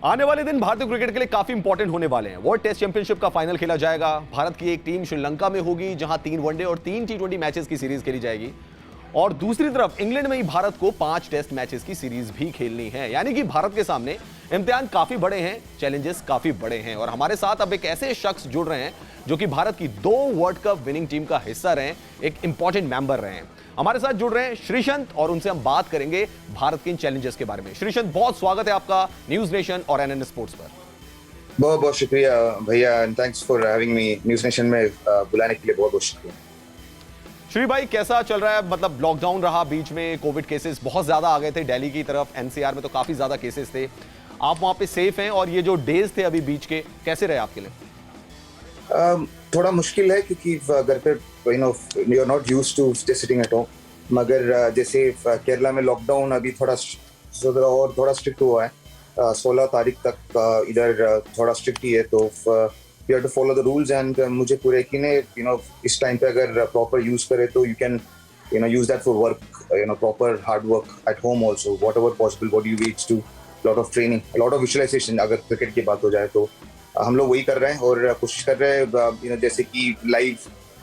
आने वाले दिन भारतीय क्रिकेट के लिए काफी इंपॉर्टेंट होने वाले हैं। वर्ल्ड टेस्ट चैंपियनशिप का फाइनल खेला जाएगा। भारत की एक टीम श्रीलंका में होगी, जहां 3 वनडे और 3 टी20 मैचेस की सीरीज खेली जाएगी। और दूसरी तरफ इंग्लैंड में ही भारत को 5 टेस्ट मैचेस की सीरीज भी खेलनी है। यानी कि भारत के सामने इम्तिहान काफी बड़े हैं, चैलेंजेस काफी बड़े हैं। और हमारे साथ अब एक ऐसे शख्स जुड़ रहे हैं जो कि भारत की 2 वर्ल्ड कप विनिंग टीम का हिस्सा रहे हैं, एक इंपॉर्टेंट मेंबर रहे हैं। हमारे साथ जुड़ रहे हैं श्रीशंत, और उनसे हम बात करेंगे भारत के इन चैलेंजेस के बारे में। श्रीशंत, बहुत स्वागत है आपका न्यूज नेशन और एनएन स्पोर्ट्स पर। बहुत बहुत शुक्रिया भैया, and thanks for having me. News nation में बुलाने के लिए बहुत बहुत शुक्रिया। श्री भाई, कैसा चल रहा है? मतलब लॉकडाउन रहा, बीच में कोविड केसेस बहुत ज्यादा आ गए थे दिल्ली की तरफ, एनसीआर में तो काफी ज्यादा केसेस थे। आप वहां पे सेफ हैं, और ये जो डेज थे अभी बीच के, कैसे रहे आपके लिए? थोड़ा मुश्किल है क्योंकि घर पे you are not used to stay sitting at home. मगर जैसे केरला में लॉकडाउन अभी थोड़ा और थोड़ा स्ट्रिक्ट हुआ है। 16 तारीख तक इधर थोड़ा स्ट्रिक्ट ही है, तो you have to follow the rules. And मुझे पूरा यकीन है इस टाइम पे अगर प्रॉपर यूज करे तो you can use that for work, proper hard work at home also, whatever possible, body you needs to lot of training, lot of visualisation. अगर क्रिकेट की बात हो जाए तो हम लोग वही कर रहे हैं और कोशिश कर रहे हैं। जैसे कि लाइव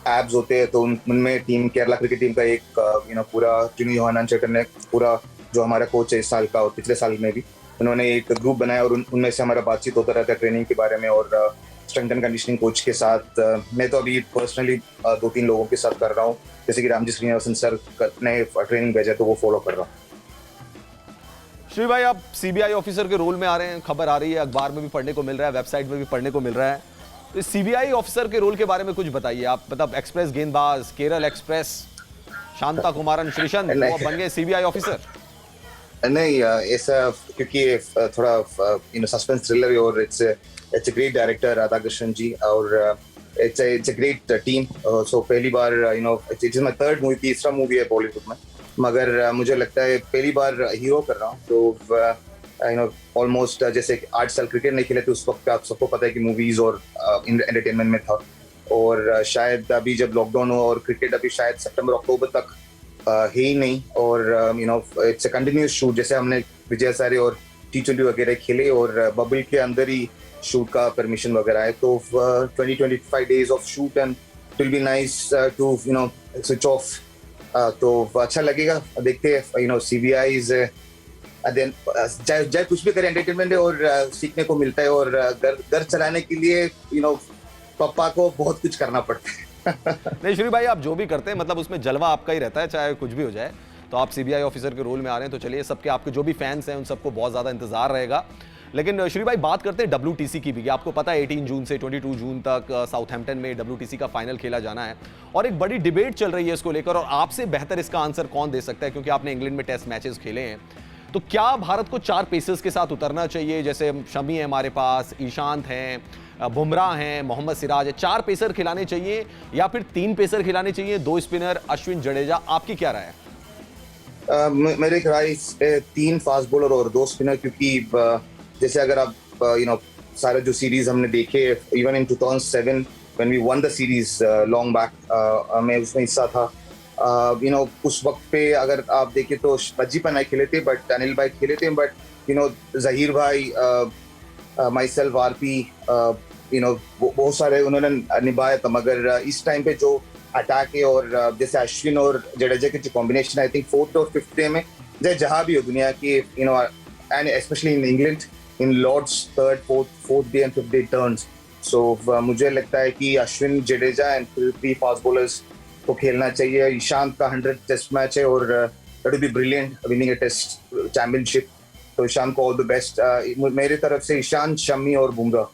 एप्स होते हैं तो उनमें टीम केरला क्रिकेट टीम का एक पूरा टिनू योहानन चेटर ने पूरा, जो हमारा कोच है इस साल का और पिछले साल में भी, उन्होंने एक ग्रुप बनाया और उनमें से हमारा बातचीत होता रहता है ट्रेनिंग के बारे में और स्ट्रेंथ एंड कंडीशनिंग कोच के साथ। मैं तो अभी पर्सनली 2-3 लोगों के साथ कर रहा हूँ, जैसे कि रामजी श्रीनिवासन सर ने ट्रेनिंग भेजा तो वो फॉलो कर रहा हूँ। श्री भाई, आप सीबीआई ऑफिसर के रोल में आ रहे हैं, खबर आ रही है, अखबार में भी पढ़ने को मिल रहा है, वेबसाइट में भी पढ़ने को मिल रहा है। तो सीबीआई ऑफिसर के रोल के बारे में कुछ बताइए आप। मतलब एक्सप्रेस गेंदबाज, केरल एक्सप्रेस, शांता कुमारन, श्रीशंत वो बन गए सीबीआई ऑफिसर? नहीं, ऐसा क्योंकि थोड़ा सस्पेंस थ्रिलर है और it's a great director Radhakrishnan ji, और it's a great team. So पहली बार it is my third movie, तीसरा मूवी है बॉलीवुड में, मगर मुझे लगता है पहली बार हीरो कर रहा हूँ। तो ऑलमोस्ट जैसे 8 साल क्रिकेट नहीं खेले थे उस वक्त, आप सबको पता है कि मूवीज और एंटरटेनमेंट में था। और शायद अभी जब लॉकडाउन हो और क्रिकेट अभी शायद सितंबर अक्टूबर तक है ही नहीं, और इट्स अ कंटिन्यूस शूट। जैसे हमने विजय सारे और T20 वगैरह खेले और बबल के अंदर ही शूट का परमिशन वगैरह है, तो 20-25 days of shoot and it will be nice to switch off. तो अच्छा लगेगा, देखते हैं। सीबीआई चाहे कुछ भी करे, एंटरटेनमेंट है और सीखने को मिलता है, और घर चलाने के लिए पापा को बहुत कुछ करना पड़ता है। नहीं श्री भाई, आप जो भी करते हैं मतलब उसमें जलवा आपका ही रहता है, चाहे कुछ भी हो जाए। तो आप सीबीआई ऑफिसर के रोल में आ रहे हैं, तो चलिए, सबके आपके जो भी फैंस हैं उन सबको बहुत ज्यादा इंतजार रहेगा। लेकिन श्री भाई, बात करते हैं WTC की भी। आपको पता है 18 जून से 22 जून तक साउथहैम्पटन में WTC का फाइनल खेला जाना है, और एक बड़ी डिबेट चल रही है इसको लेकर। और आपसे बेहतर इसका आंसर कौन दे सकता है, क्योंकि आपने इंग्लैंड में टेस्ट मैचेस खेले हैं। तो क्या भारत को 4 पेसर्स के साथ उतरना चाहिए? जैसे शमी है हमारे पास, ईशांत हैं, बुमराह हैं, मोहम्मद सिराज है, 4 पेसर खिलाने चाहिए या फिर 3 पेसर खिलाने चाहिए, 2 स्पिनर, अश्विन, जडेजा? आपकी क्या राय है? मेरे ख्याल से 3 फास्ट बॉलर और 2 स्पिनर, क्योंकि जैसे अगर आप सारे जो सीरीज हमने देखे, even in 2007 when we won the series long back, मैं उसमें हिस्सा था। उस वक्त पे अगर आप देखें तो रज्जी पनाई खेले थे, बट अनिल भाई खेले थे, बट जहीर भाई, माई सेल्फ, आरपी, बहुत सारे उन्होंने निभाया था। मगर इस टाइम पे जो अटैक है, और जैसे अश्विन और जडेजा की जो कॉम्बिनेशन, आई थिंक 4th और 5th डे में, जहाँ भी हो दुनिया की, and specially in England, in Lord's 3rd, 4th day and 5th day turns. So मुझे लगता है कि Ashwin, Jadeja and 3 fast bowlers को खेलना चाहिए। ईशांत का 100 टेस्ट मैच है और that will be brilliant, winning a test championship. तो ईशांत को ऑल द बेस्ट मेरी तरफ से। ईशांत, शमी और बुमराह।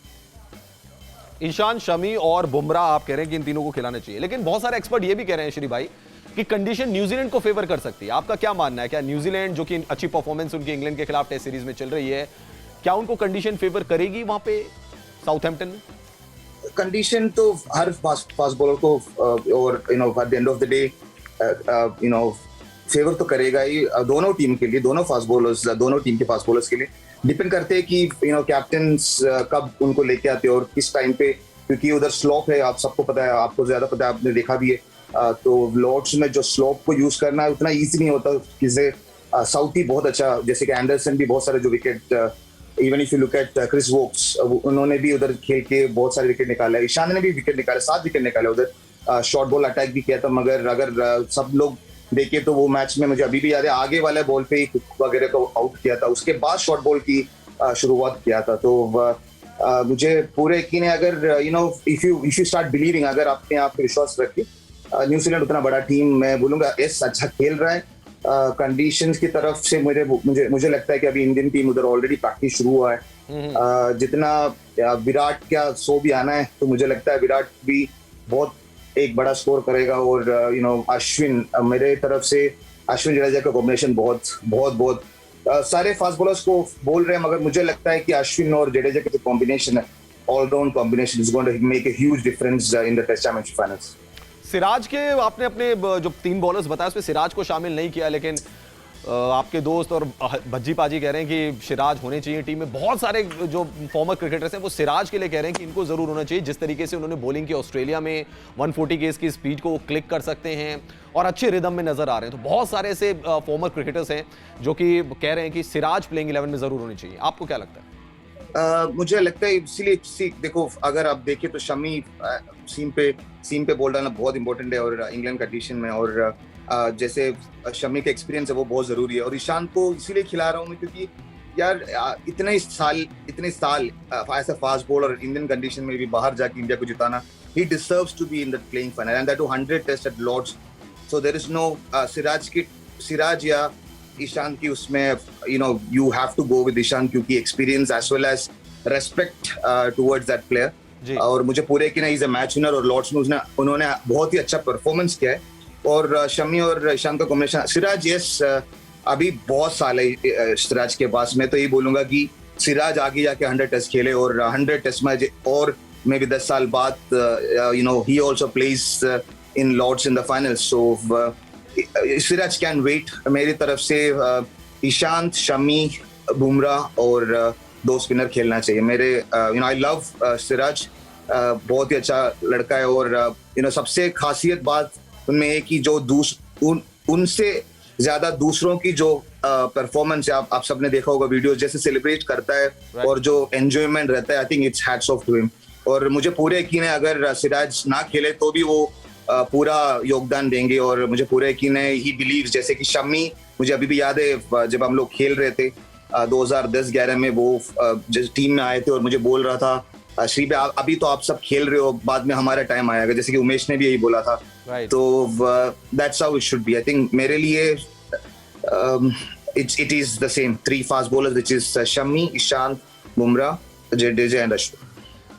ईशान, शमी और बुमराह आप कह रहे हैं कि इन तीनों को खिलाने चाहिए, लेकिन बहुत सारे एक्सपर्ट ये भी कह रहे हैं श्री भाई कि कंडीशन न्यूजीलैंड को फेवर कर सकती है। आपका क्या मानना है? क्या न्यूजीलैंड, जो कि अच्छी परफॉर्मेंस उनकी इंग्लैंड के खिलाफ टेस्ट सीरीज में चल रही है, क्या उनको कंडीशन फेवर करेगी वहां पे साउथहैम्पटन में? कंडीशन तो हर फास्ट बॉलर को और at the end of the day favour तो करेगा ही, दोनों टीम के लिए, दोनों फास्ट बॉलर्स, दोनों टीम के फास्ट बॉलर्स के लिए। डिपेंड करते हैं कि कैप्टन्स कब उनको लेके आते हैं और किस टाइम पे, क्योंकि उधर स्लोप है, आप सबको पता है, आपको ज्यादा पता है, आपने देखा भी है। तो लॉर्ड्स में जो स्लोप को यूज करना है उतना ईजी नहीं होता। किसे साउथी बहुत अच्छा, जैसे कि एंडरसन भी बहुत सारे जो wicket even if you look at Chris Woakes, उन्होंने भी उधर खेल के बहुत सारे विकेट निकाले, ईशान ने भी विकेट निकाले, 7 विकेट निकाले उधर, शॉर्ट बॉल अटैक भी किया था, मगर अगर सब लोग देखे तो वो मैच में मुझे अभी भी याद है आगे वाले बॉल पे ही कुक वगैरह को आउट किया था, उसके बाद शॉर्ट बॉल की शुरुआत किया था। तो मुझे पूरे यकीन है, अगर you know if you start believing, अगर अपने आप पे विश्वास रखिए, न्यूजीलैंड उतना बड़ा टीम, मैं बोलूंगा यस अच्छा खेल रहा है। कंडीशंस की तरफ से मुझे लगता है कि अभी इंडियन टीम उधर ऑलरेडी प्रैक्टिस शुरू हुआ है। जितना विराट का 100 भी आना है, तो मुझे लगता है विराट भी बहुत एक बड़ा स्कोर करेगा। और यू नो अश्विन, मेरे तरफ से अश्विन जडेजा का कॉम्बिनेशन बहुत सारे फास्ट बॉलर्स को बोल रहे हैं, मगर मुझे लगता है कि अश्विन और जडेजा का जो कॉम्बिनेशन है, all round combination, is going to make a huge difference in the test championship finals. Siraj के आपने अपने जो 3 बॉलर्स बताया उसमें सिराज को शामिल नहीं किया, लेकिन आपके दोस्त और भज्जी पाजी कह रहे हैं कि सिराज होने चाहिए टीम में। बहुत सारे जो फॉर्मर क्रिकेटर्स हैं वो सिराज के लिए कह रहे हैं कि इनको जरूर होना चाहिए। जिस तरीके से उन्होंने बॉलिंग की ऑस्ट्रेलिया में 140 केस की स्पीड को क्लिक कर सकते हैं और अच्छे रिदम में नजर आ रहे हैं, तो बहुत सारे ऐसे फॉर्मर क्रिकेटर्स हैं जो कि कह रहे हैं कि सिराज प्लेइंग 11 में जरूर होनी चाहिए। आपको क्या लगता है? मुझे लगता है इसीलिए देखो, अगर आप देखें तो शमी सीम पे बॉल डालना बहुत इंपॉर्टेंट है और इंग्लैंड कंडीशन में, और जैसे शमी का एक्सपीरियंस है वो बहुत जरूरी है। और ईशान को इसीलिए खिला रहा हूँ मैं क्योंकि यार इतने साल as a fast bowler Indian condition में भी बाहर जाके इंडिया को जिताना, he deserves to be in the playing final and that too 100 test at Lord's. So there is no Siraj या ईशान की उसमें, you know you have to go with Ishan क्योंकि experience as well as respect towards that player. और मुझे पूरे यकीन है he is a match winner, और लॉर्ड्स में उन्होंने बहुत ही अच्छा परफॉर्मेंस किया है। और शमी और ईशान का कॉम्बिनेशन, सिराज यस अभी बहुत साल है सिराज के पास, मैं तो यही बोलूंगा कि सिराज आगे जाके 100 टेस्ट खेले और 100 टेस्ट मैच, और मे बी 10 साल बाद you know he also plays in Lord's in the final. So Siraj can wait. मेरी तरफ से ईशांत, शमी, बुमराह और 2 स्पिनर खेलना चाहिए। मेरे you know I love Siraj, बहुत ही अच्छा लड़का है। और यू नो सबसे खासियत बात उनमें है कि जो उनसे ज्यादा दूसरों की जो परफॉर्मेंस है, आप सबने देखा होगा वीडियो, जैसे सेलिब्रेट करता है और जो एंजॉयमेंट रहता है, I think it's hats off to him. और मुझे पूरे यकीन है अगर सिराज ना खेले तो भी वो पूरा योगदान देंगे, और मुझे पूरा यकीन है ही बिलीव्स। जैसे कि शमी, मुझे अभी भी याद है जब हम लोग खेल रहे थे 2010-11 में, वो जिस टीम में आए थे और मुझे बोल रहा था श्री भाई अभी तो आप सब खेल रहे हो, बाद में हमारा टाइम आएगा, जैसे कि उमेश ने भी यही बोला था। तो that's how it should be. I think मेरे लिए it is the same 3 fast bowlers which is Shami, Ishan, Bumrah, Jadeja and Ashwin.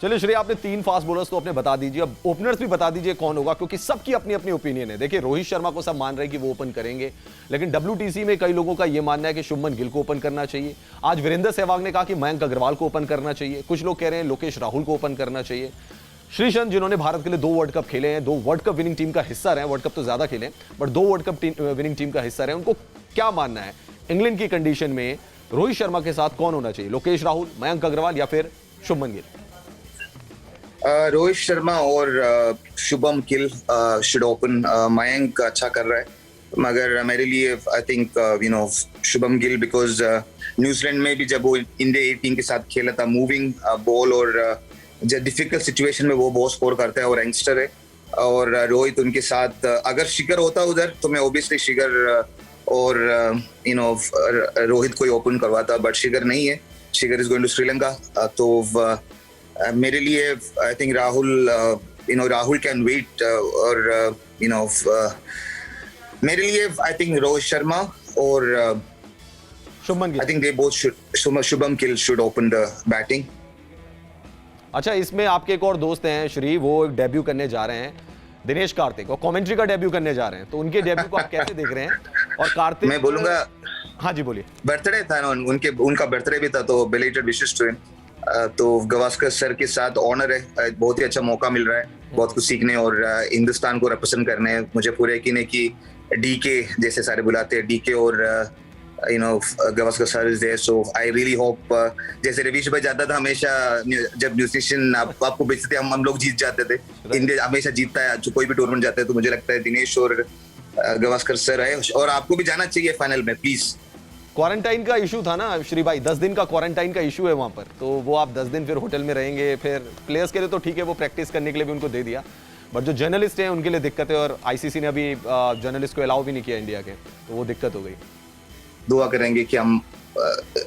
चलिए श्री, आपने 3 फास्ट बॉलर्स तो अपने बता दीजिए, अब ओपनर्स भी बता दीजिए कौन होगा, क्योंकि सबकी अपनी अपनी ओपिनियन है। देखिए रोहित शर्मा को सब मान रहे हैं कि वो ओपन करेंगे, लेकिन WTC में कई लोगों का ये मानना है कि शुभमन गिल को ओपन करना चाहिए। आज वीरेंद्र सहवाग ने कहा कि मयंक अग्रवाल को ओपन करना चाहिए, कुछ लोग कह रहे हैं लोकेश राहुल को ओपन करना चाहिए। श्रीशंत जिन्होंने भारत के लिए 2 वर्ल्ड कप खेले हैं, 2 वर्ल्ड कप विनिंग टीम का हिस्सा रहे, वर्ल्ड कप तो ज्यादा खेले but 2 world cup winning team का हिस्सा रहे, उनको क्या मानना है इंग्लैंड की कंडीशन में रोहित शर्मा के साथ कौन होना चाहिए, लोकेश राहुल, मयंक अग्रवाल या फिर शुभमन गिल? रोहित शर्मा और शुभम गिल शुड ओपन। मयंक अच्छा कर रहा है, मगर मेरे लिए I think you know Shubham Gill, because New Zealand में भी जब वो इंडिया ए टीम के साथ खेला था, मूविंग बॉल और डिफिकल्ट सिचुएशन में वो बहुत स्कोर करता है और यंगस्टर है। और रोहित उनके साथ, अगर शिखर होता उधर तो मैं ओबियसली शिखर और यू नो रोहित को ही ओपन करवाता, बट शिखर नहीं है, Shikhar is going to Sri Lanka. तो मेरे लिए I think Rahul, you know Rahul can wait, और यू नो मेरे लिए आई थिंक रोहित शर्मा और Shubman Gill, I think they both should, Shubham Gill should open the batting. अच्छा, इसमें आपके एक और दोस्त हैं श्री, वो एक डेब्यू करने जा रहे हैं, दिनेश कार्तिक, और कमेंट्री का डेब्यू करने जा रहे हैं, तो उनके डेब्यू को आप कैसे देख रहे हैं? और कार्तिक, मैं बोलूंगा, हाँ जी बोलिए। बर्थडे था ना उनका बर्थडे भी था, तो बिलेटेड विशेस टू हिम। तो गवास्कर सर के साथ ऑनर है, बहुत ही अच्छा मौका मिल रहा है बहुत कुछ सीखने और हिंदुस्तान को रिप्रेजेंट करने। मुझे पूरे यकीन है कि डीके जैसे सारे बुलाते हैं, डीके और you know Gavaskar sir is there, so I really hope, जैसे रवीश भाई जाता था हमेशा, जब न्यूट्रिशन आपको बेचते थे, हम लोग जीत जाते थे, इंडिया हमेशा जीतता है जो कोई भी टूर्नामेंट जाता है, तो मुझे लगता है दिनेश और गवास्कर सर है, और आपको भी जाना चाहिए फाइनल में प्लीज। क्वारंटाइन का इशू था ना श्री भाई, 10 दिन का क्वारंटाइन का इशू है वहां पर, तो वो आप 10 दिन फिर होटल में रहेंगे, फिर प्लेयर्स के लिए तो ठीक है, वो प्रैक्टिस करने के लिए भी उनको दे दिया, बट जो जर्नलिस्ट हैं उनके लिए दिक्कत है, और आईसीसी ने अभी जर्नलिस्ट को अलाउ भी नहीं किया इंडिया के, तो वो दिक्कत हो गई। दुआ करेंगे कि हम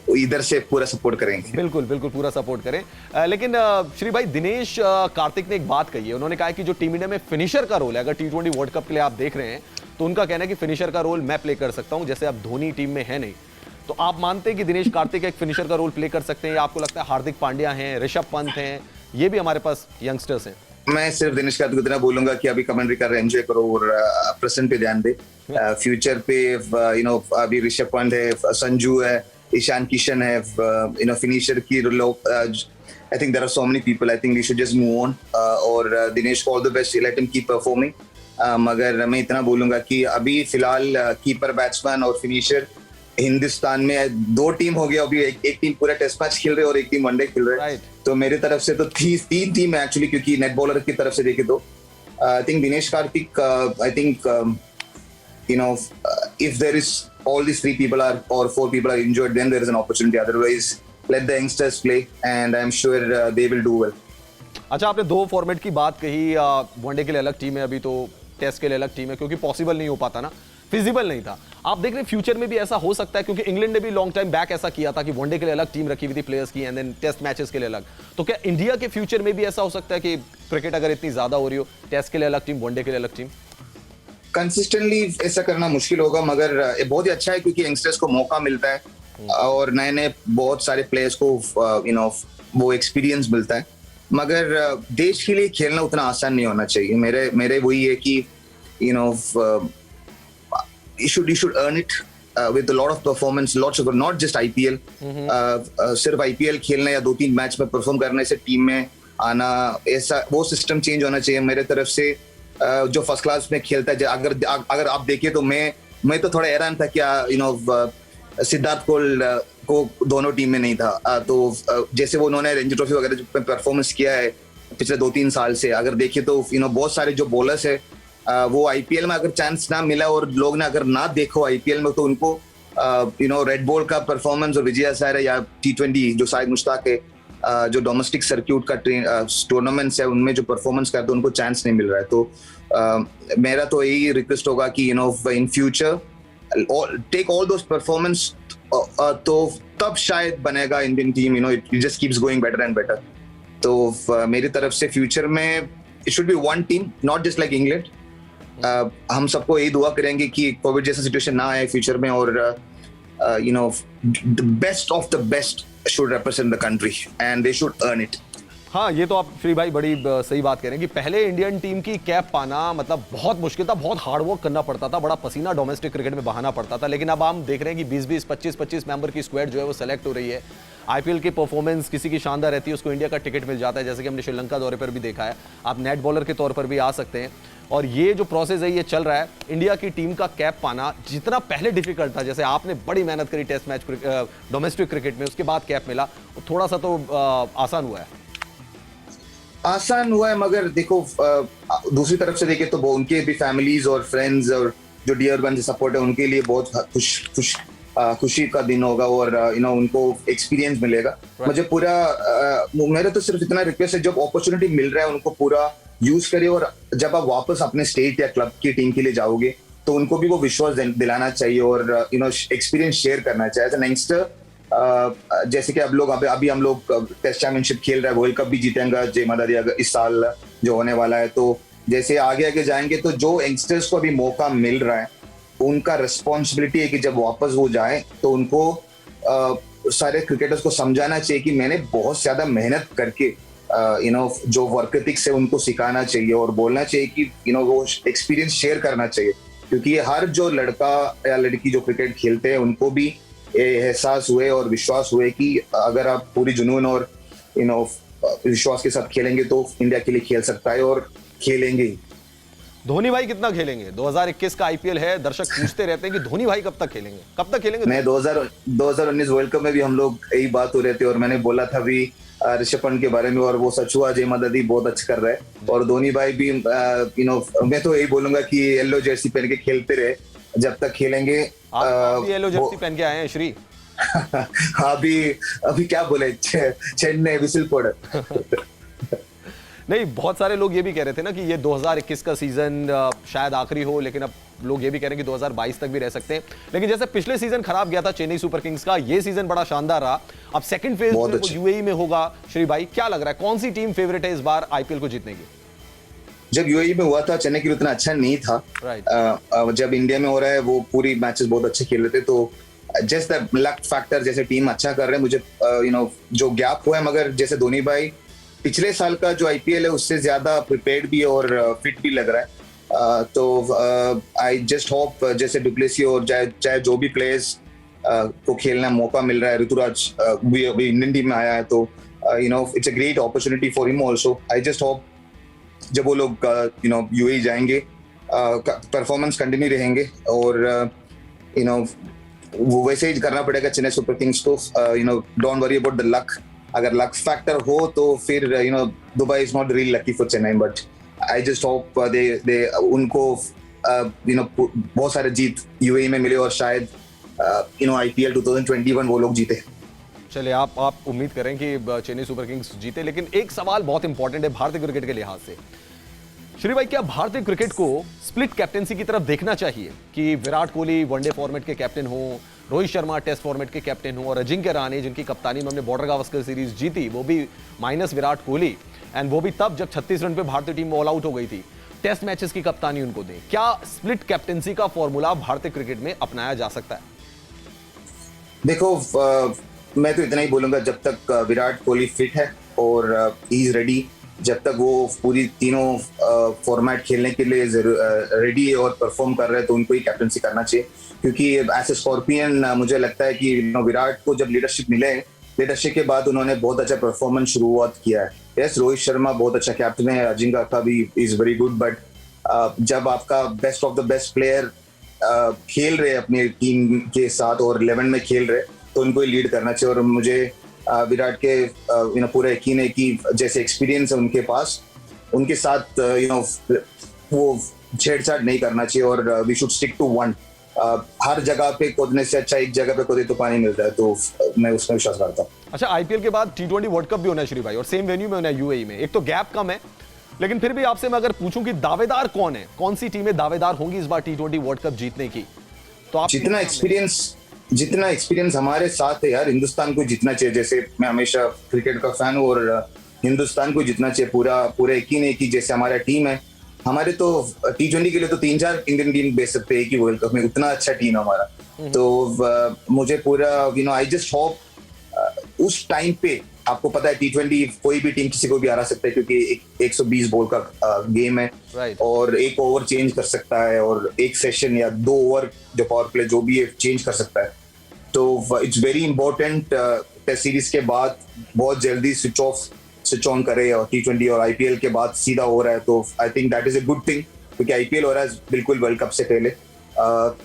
इधर से पूरा सपोर्ट करेंगे। बिल्कुल बिल्कुल पूरा सपोर्ट करें। लेकिन श्री भाई, दिनेश कार्तिक ने एक बात कही है, उन्होंने कहा कि जो टीम इंडिया में फिनिशर का रोल है, अगर T20 वर्ल्ड कप के लिए आप देख रहे हैं, तो उनका कहना है कि फिनिशर का रोल मैं प्ले कर सकता हूं, जैसे अब धोनी टीम में है नहीं। तो आप मानते हैं कि दिनेश कार्तिक एक फिनिशर का रोल प्ले कर सकते हैं, या आपको लगता है हार्दिक पांड्या हैं, ऋषभ पंत हैं, ये भी हमारे पास यंगस्टर्स हैं? मैं सिर्फ दिनेश कार्तिक को इतना बोलूंगा कि अभी कमेंट्री कर रहे हैं, एंजॉय करो और प्रेजेंट पे ध्यान दे। फ्यूचर पे अभी ऋषभ पंत है, संजू है, ईशान किशन है, फिनिशर की लोग, I think there are so many people, I think we should just move on. और दिनेश को all the best, let him keep performing. मगर मैं इतना बोलूंगा कि अभी फिलहाल कीपर, बैट्समैन और फिनिशर हिंदुस्तान में 2 टीम हो गया अभी, एक टीम पूरा टेस्ट मैच खेल रहे और एक टीम वनडे खेल रहे हैं। तो मेरी तरफ से तो 3 टीम है एक्चुअली, क्योंकि नेट बॉलर की तरफ से देखे तो I think Dinesh Karthik, I think if there is all these 3 people are or 4 people are injured, then there is an opportunity. Otherwise, let the youngsters play, and I'm sure they will do well. अच्छा, आपने 2 format की बात कही, one day के लिए अलग team है अभी, तो टेस्ट के लिए अलग टीम है, क्योंकि पॉसिबल नहीं हो पाता ना, फिजिबल नहीं था। आप देख रहे हैं फ्यूचर में भी ऐसा हो सकता है, क्योंकि इंग्लैंड ने भी लॉन्ग टाइम बैक ऐसा किया था कि वनडे के लिए अलग टीम रखी हुई थी प्लेयर्स की, एंड देन टेस्ट मैचेस के लिए अलग। तो क्या इंडिया के फ्यूचर में भी ऐसा हो सकता है कि क्रिकेट अगर इतनी ज्यादा हो रही हो, टेस्ट के लिए अलग टीम, वनडे के लिए अलग टीम? कंसिस्टेंटली ऐसा करना मुश्किल होगा, मगर ये बहुत ही अच्छा है क्योंकि यंगस्टर्स को मौका मिलता है और नए नए बहुत सारे प्लेयर्स को वो एक्सपीरियंस मिलता है। मगर देश के लिए खेलना उतना आसान नहीं होना चाहिए। मेरे वही है कि you should earn it with a lot of performance, lots of, not just IPL. सिर्फ IPL खेलना या 2-3 मैच में परफॉर्म करने से टीम में आना, ऐसा वो सिस्टम चेंज होना चाहिए मेरे तरफ से। जो फर्स्ट क्लास में खेलता है, अगर आप देखिए तो मैं तो थोड़ा हैरान था कि सिद्धार्थ को दोनों टीम में नहीं था। तो जैसे वो उन्होंने रणजी ट्रॉफी वगैरह में परफॉर्मेंस किया है पिछले 2-3 साल से, अगर देखिए तो बहुत सारे जो बॉलर्स है वो आईपीएल में अगर चांस ना मिला और लोग ने अगर ना देखो आईपीएल में, तो उनको रेड बॉल का परफॉर्मेंस और विजय हजारे या T20 जो शायद मुश्ताक है, जो डोमेस्टिक सर्क्यूट का टूर्नामेंट्स है उनमें जो परफॉर्मेंस करते उनको चांस नहीं मिल रहा है। तो मेरा तो यही रिक्वेस्ट होगा कि in future take all those performance, तो तब शायद बनेगा Indian team, it just keeps going better and better. तो मेरी तरफ से फ्यूचर में it should be one team, not just like England. हम सबको यही दुआ करेंगे कि कोविड जैसा सिचुएशन ना आए फ्यूचर में, और the best of the best should represent the country and they should earn it. हाँ, ये तो आप श्री भाई बड़ी सही बात कह रहे हैं कि पहले इंडियन टीम की कैप पाना मतलब बहुत मुश्किल था, बहुत हार्ड वर्क करना पड़ता था, बड़ा पसीना डोमेस्टिक क्रिकेट में बहाना पड़ता था। लेकिन अब हम देख रहे हैं कि 20-20, 25-25 मेंबर की स्क्वाड जो है वो सेलेक्ट हो रही है। आईपीएल की परफॉर्मेंस किसी की शानदार रहती है, उसको इंडिया का टिकट मिल जाता है, जैसे कि हमने श्रीलंका दौरे पर भी देखा है। आप नेट बॉलर के तौर पर भी आ सकते हैं, और ये जो प्रोसेस है ये चल रहा है। इंडिया की टीम का कैप पाना जितना पहले डिफिकल्ट था, जैसे आपने बड़ी मेहनत करी टेस्ट मैच डोमेस्टिक क्रिकेट में, उसके बाद कैप मिला, थोड़ा सा तो आसान हुआ है। आसान हुआ है, मगर देखो दूसरी तरफ से देखे तो उनके भी फैमिलीज और फ्रेंड्स और जो डियर वन सपोर्ट है उनके लिए बहुत खुशी का दिन होगा, और उनको एक्सपीरियंस मिलेगा। मुझे पूरा मेरा तो सिर्फ इतना रिक्वेस्ट है, जब अपॉर्चुनिटी मिल रहा है उनको पूरा यूज करिए, और जब आप वापस अपने स्टेट या क्लब की टीम के लिए जाओगे तो उनको भी वो विश्वास दिलाना चाहिए और एक्सपीरियंस शेयर करना चाहिए। एज एन यंगस्टर, जैसे कि अब लोग अभी हम लोग टेस्ट चैंपियनशिप खेल रहे हैं, वर्ल्ड कप भी जीतेंगे जय मादारी इस साल जो होने वाला है। तो जैसे आगे जाएंगे तो जो यंगस्टर्स को अभी मौका मिल रहा है उनका रिस्पॉन्सिबिलिटी है कि जब वापस वो जाए तो उनको सारे क्रिकेटर्स को समझाना चाहिए कि मैंने बहुत ज्यादा मेहनत करके जो वर्क एथिक्स है उनको सिखाना चाहिए, और बोलना चाहिए कि वो एक्सपीरियंस शेयर करना चाहिए, क्योंकि हर जो लड़का या लड़की जो क्रिकेट खेलते हैं उनको भी एहसास हुए और विश्वास हुए कि अगर आप पूरी जुनून और विश्वास के साथ खेलेंगे तो इंडिया के लिए खेल सकता है, और खेलेंगे। धोनी भाई कितना खेलेंगे? 2021 का आईपीएल है, दर्शक पूछते रहते हैं कि धोनी भाई कब तक खेलेंगे? मैं 2019 वर्ल्ड कप में भी हम लोग यही बात हो रहे थे, और मैंने बोला था भी ऋषभ पंत के बारे में, और वो सच हुआ। जय मादादी बहुत अच्छा कर रहा है, और धोनी भाई भी मैं तो यही बोलूंगा कि येलो जर्सी पहन के खेलते रहे, जब तक खेलेंगे आप भी येलो जर्सी पहन के आए हैं श्री। अभी अभी क्या बोले, चेन्नई विसिल पड़। नहीं, बहुत सारे लोग ये भी कह रहे थे ना कि ये 2021 का सीजन शायद आखिरी हो, लेकिन अब लोग ये भी कह रहे हैं कि 2022 तक भी रह सकते हैं। लेकिन जैसे पिछले सीजन खराब गया था चेन्नई सुपर किंग्स का, ये सीजन बड़ा शानदार रहा। अब सेकंड फेज में यूएई में होगा। श्री भाई क्या लग रहा है, कौन सी टीम फेवरेट है इस बार आईपीएल को जीतने की? जब यूएई में हुआ था चेन्नई के लिए उतना अच्छा नहीं था। जब इंडिया में हो रहा है वो पूरी मैचेस बहुत अच्छे खेल रहे थे, तो जस्ट द लक फैक्टर, जैसे टीम अच्छा कर रहे हैं, मुझे जो गैप हुआ है, मगर जैसे धोनी भाई पिछले साल का जो आईपीएल है उससे ज्यादा प्रिपेयर्ड भी और फिट भी लग रहा है। तो आई जस्ट होप जैसे डुप्लेसी और चाहे जो भी प्लेयर्स को खेलना मौका मिल रहा है, ऋतुराज भी अभी इंडियन टीम में आया है, तो it's a great opportunity for him also. I just hope जब वो लोग यूएई जाएंगे परफॉर्मेंस कंटिन्यू रहेंगे, और वो वैसे ही करना पड़ेगा चेन्नई सुपर किंग्स को। Don't worry about the luck. अगर लक फैक्टर हो तो फिर Dubai is not really lucky for Chennai, but I just hope they उनको बहुत सारे जीत यूएई में मिले, और शायद आईपीएल 2021 वो लोग जीते। चलिए, आप उम्मीद करें कि चेन्नई सुपर किंग्स जीते। लेकिन एक सवाल बहुत इंपॉर्टेंट है भारतीय क्रिकेट के लिहाज से। श्री भाई, क्या भारतीय क्रिकेट को स्प्लिट कैप्टेंसी की तरफ देखना चाहिए कि विराट कोहली वनडे फॉर्मेट के कैप्टन हो, रोहित शर्मा टेस्ट फॉर्मेट के कैप्टन हो, और अजिंक्य रहाणे जिनकी कप्तानी में हमने बॉर्डर गावस्कर सीरीज जीती, वो भी माइनस विराट कोहली, एंड वो भी तब जब 36 रन पे भारतीय टीम ऑल आउट हो गई थी, टेस्ट मैचेस की कप्तानी उनको दें? क्या स्प्लिट कैप्टेंसी का फॉर्मूला भारतीय क्रिकेट में अपनाया जा सकता है? देखो, मैं तो इतना ही बोलूंगा, जब तक विराट कोहली फिट है और ही इज रेडी, जब तक वो पूरी तीनों फॉर्मेट खेलने के लिए रेडी है और परफॉर्म कर रहे हैं, तो उनको ही कैप्टनसी करना चाहिए। क्योंकि एज ए स्कॉर्पियन मुझे लगता है कि विराट को जब लीडरशिप मिले, लीडरशिप के बाद उन्होंने बहुत अच्छा परफॉर्मेंस शुरुआत किया है। यस, रोहित शर्मा बहुत अच्छा कैप्टन है, अजिंक्य का भी इज वेरी गुड, बट जब आपका best of the best player खेल रहे अपनी टीम के साथ और 11 में खेल रहे, तो उनको ही लीड करना चाहिए। और मुझे विराट के पूरा यकीन है कि जैसे एक्सपीरियंस है उनके पास, उनके साथ वो छेड़छाड़ नहीं करना चाहिए, और we should stick to one. हर जगह पे खोदने से अच्छा एक जगह पे खोदे तो पानी मिलता है, तो मैं उसमें विश्वास करता हूँ। अच्छा, आईपीएल के बाद T20 वर्ल्ड कप भी होना है श्री भाई, और सेम वेन्यू में होना है यूएई में। एक तो गैप कम है, लेकिन फिर भी आपसे मैं अगर पूछूं कि दावेदार कौन है, कौन सी टीमें दावेदार होंगी इस बार T20 वर्ल्ड कप जीतने की, तो आप जितना एक्सपीरियंस हमारे साथ है यार, हिंदुस्तान को जीतना चाहिए। जैसे मैं हमेशा क्रिकेट का फैन हूँ, और हिंदुस्तान को जीतना चाहिए। पूरा यकीन है कि जैसे हमारा टीम है, हमारे तो T20 के लिए तो 3-4 इंडियन टीम भेज सकते हैं कि वर्ल्ड कप में, उतना अच्छा टीम है हमारा। तो मुझे पूरा आई जस्ट होप उस टाइम पे, आपको पता है T20 कोई भी टीम किसी को भी हरा सकता है, क्योंकि 120 बॉल का गेम है, और एक ओवर चेंज कर सकता है, और एक सेशन या 2 ओवर जो पावर प्ले जो भी है चेंज कर सकता है। तो it's very important test series के बाद बहुत जल्दी स्विच ऑन करे, और T20 और आईपीएल के बाद सीधा हो रहा है, तो I think that is a good thing, क्योंकि आईपीएल हो रहा है बिल्कुल वर्ल्ड कप से पहले।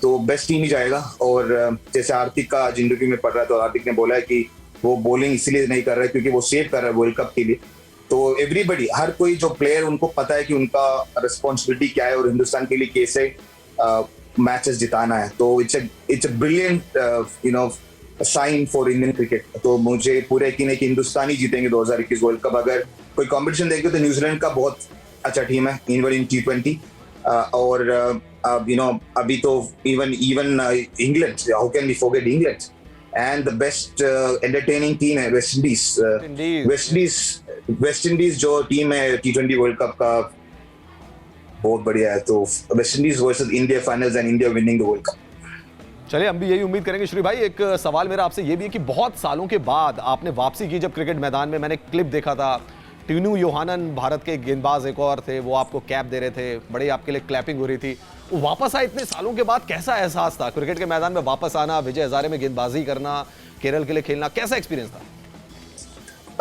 तो बेस्ट टीम ही जाएगा। और जैसे हार्दिक का जिंदगी में पड़ रहा है, तो हार्दिक ने बोला है कि वो बॉलिंग इसलिए नहीं कर रहा है क्योंकि वो सेव कर रहा है वर्ल्ड कप के लिए। तो एवरीबडी, हर कोई जो प्लेयर, उनको पता है कि उनका रिस्पॉन्सिबिलिटी क्या है और हिंदुस्तान के लिए कैसे मैचेस जिताना है। तो it's a brilliant sign for Indian cricket. तो मुझे पूरा यकीन है कि हिंदुस्तान ही जीतेंगे 2021 वर्ल्ड कप। अगर कोई कॉम्पिटिशन देखें तो न्यूजीलैंड का बहुत अच्छा टीम है इन T20, और अभी तो even England, how can we forget England, and the best entertaining team है वेस्ट इंडीज जो टीम है T20 वर्ल्ड कप का, बहुत बढ़िया है। तो West Indies versus India finals and India winning the world cup. चलिए, हम भी यही उम्मीद करेंगे। श्री भाई, एक सवाल मेरा आपसे ये भी है कि बहुत सालों के बाद आपने वापसी की जब क्रिकेट मैदान में, मैंने क्लिप देखा था, टीनू योहानन भारत के गेंदबाज एक और थे, वो आपको कैप दे रहे थे, बड़े आपके लिए क्लैपिंग हो रही थी। वो वापस आए इतने सालों के बाद, कैसा एहसास था क्रिकेट के मैदान में वापस आना, विजय हजारे में गेंदबाजी करना, केरल के लिए खेलना, कैसा एक्सपीरियंस था?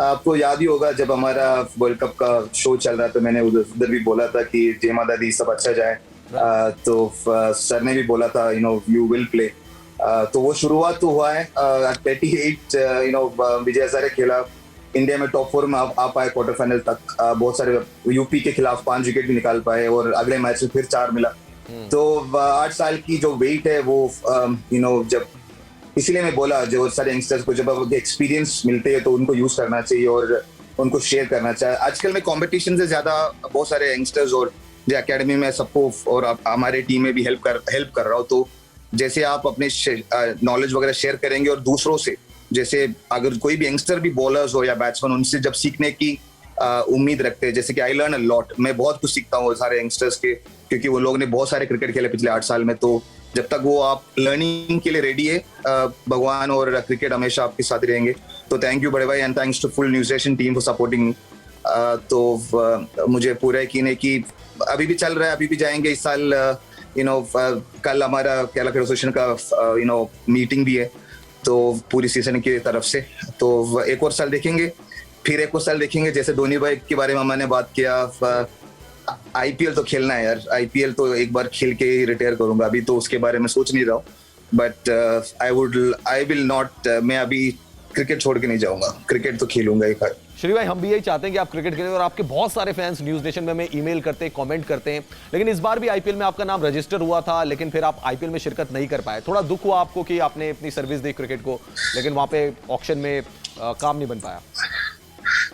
आपको याद ही होगा जब हमारा वर्ल्ड कप का शो चल रहा था, मैंने उधर भी बोला था कि जय माता दी, सब अच्छा जाए। तो सर ने भी बोला था यू विल प्ले। तो वो शुरुआत तो हुआ है 38 विजय हजारे खेला, इंडिया में टॉप 4 में आ पाए क्वार्टर फाइनल तक। बहुत सारे यूपी के खिलाफ 5 विकेट भी निकाल पाए, और अगले मैच में फिर 4 मिला। तो 8 साल की जो वेट है वो जब इसीलिए मैं बोला जो सारे यंगस्टर्स को जब अब एक्सपीरियंस मिलते हैं तो उनको यूज करना चाहिए और उनको शेयर करना चाहिए। आजकल में कंपटीशन से ज्यादा बहुत सारे यंगस्टर्स और जो एकेडमी में सबको और हमारे टीम में भी हेल्प कर रहा हूँ। तो जैसे आप अपने नॉलेज वगैरह शेयर करेंगे और दूसरों से, जैसे अगर कोई भी यंगस्टर भी बॉलर्स हो या बैट्समैन, उनसे जब सीखने की उम्मीद रखते हैं, जैसे कि आई लर्न अ लॉट, मैं बहुत कुछ सीखता हूँ सारे यंगस्टर्स के, क्योंकि वो लोग ने बहुत सारे क्रिकेट खेले पिछले 8 साल में। तो जब तक वो आप लर्निंग के लिए रेडी है, भगवान और क्रिकेट हमेशा आपके साथ रहेंगे। तो थैंक यू बड़े भाई and thanks to full news nation team for supporting me. तो मुझे पूरा यकीन है कि अभी भी चल रहा है, अभी भी जाएंगे इस साल। कल हमारा केरला क्रिकेट एसोसिएशन का मीटिंग भी है तो पूरी सीजन की तरफ से, तो एक और साल देखेंगे, फिर एक और साल देखेंगे। जैसे धोनी भाई के बारे में हमने बात किया, आईपीएल तो खेलना है यार, आईपीएल तो एक बार खेल के ही रिटायर करूंगा, अभी तो उसके बारे में सोच नहीं रहा हूँ। बट आई विल नॉट, मैं अभी क्रिकेट छोड़ के नहीं जाऊंगा, क्रिकेट तो खेलूंगा एक बार। श्री भाई, हम भी यही चाहते हैं कि आप क्रिकेट खेलें और आपके बहुत सारे फैंस न्यूज़ नेशन में हमें ईमेल करते हैं, कमेंट करते हैं। लेकिन इस बार भी आईपीएल में आपका नाम रजिस्टर हुआ था, लेकिन फिर आप आईपीएल में शिरकत नहीं कर पाए। थोड़ा दुख हुआ आपको कि आपने अपनी सर्विस दी क्रिकेट को, लेकिन वहां पे ऑक्शन में काम नहीं बन पाया?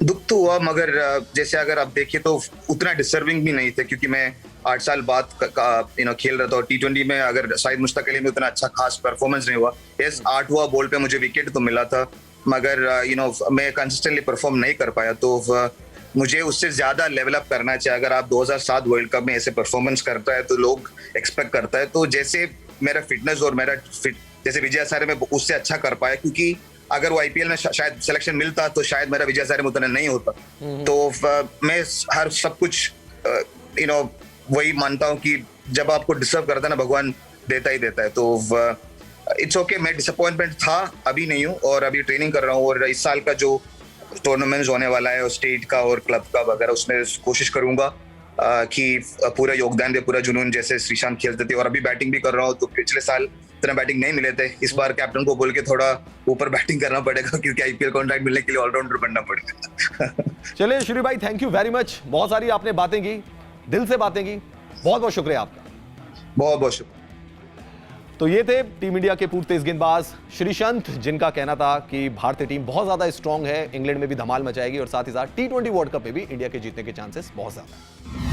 दुख तो हुआ, मगर जैसे अगर आप देखिए तो उतना डिजर्विंग भी नहीं थे, क्योंकि मैं 8 साल बाद खेल रहा था और T20 में अगर शायद मुस्तकिल में उतना अच्छा खास परफॉर्मेंस नहीं हुआ। यस, 8वां बॉल पे मुझे विकेट तो मिला था, मगर मैं कंसिस्टेंटली परफॉर्म नहीं कर पाया। तो मुझे उससे ज्यादा लेवल अप करना चाहिए। अगर आप 2007 वर्ल्ड कप में ऐसे परफॉर्मेंस करता है तो लोग एक्सपेक्ट करता है, तो जैसे मेरा फिटनेस और मेरा जैसे विजय हजारे में उससे अच्छा कर पाया, क्योंकि अगर वो आईपीएल में शायद सिलेक्शन मिलता तो शायद मेरा विजय हजारे में उतना नहीं होता। तो मैं हर सब कुछ वही मानता हूँ कि जब आपको डिजर्व करता है ना, भगवान देता ही देता है। तो इट्स ओके, मैं डिसअपॉइंटमेंट था, अभी नहीं हूँ और अभी ट्रेनिंग कर रहा हूँ। और इस साल का जो टूर्नामेंट्स होने वाला है और स्टेट का और क्लब का वगैरह, उसमें कोशिश करूंगा कि पूरा योगदान दे, पूरा जुनून, जैसे श्रीशांत खेलते थे। और अभी बैटिंग भी कर रहा हूँ, तो पिछले साल इतना बैटिंग नहीं मिले थे, इस बार कैप्टन को बोल के थोड़ा ऊपर बैटिंग करना पड़ेगा, क्योंकि आईपीएल कॉन्ट्रैक्ट मिलने के लिए ऑलराउंडर बनना पड़ेगा। चलिए श्री भाई, थैंक यू वेरी मच, बहुत सारी आपने बातें की, दिल से बातें की, बहुत बहुत शुक्रिया आपका। बहुत बहुत शुक्रिया। तो ये थे टीम इंडिया के पूर्व तेज गेंदबाज श्रीशांत, जिनका कहना था कि भारतीय टीम बहुत ज्यादा स्ट्रांग है, इंग्लैंड में भी धमाल मचाएगी और साथ ही साथ T20 वर्ल्ड कप में भी इंडिया के जीतने के चांसेस बहुत ज्यादा है।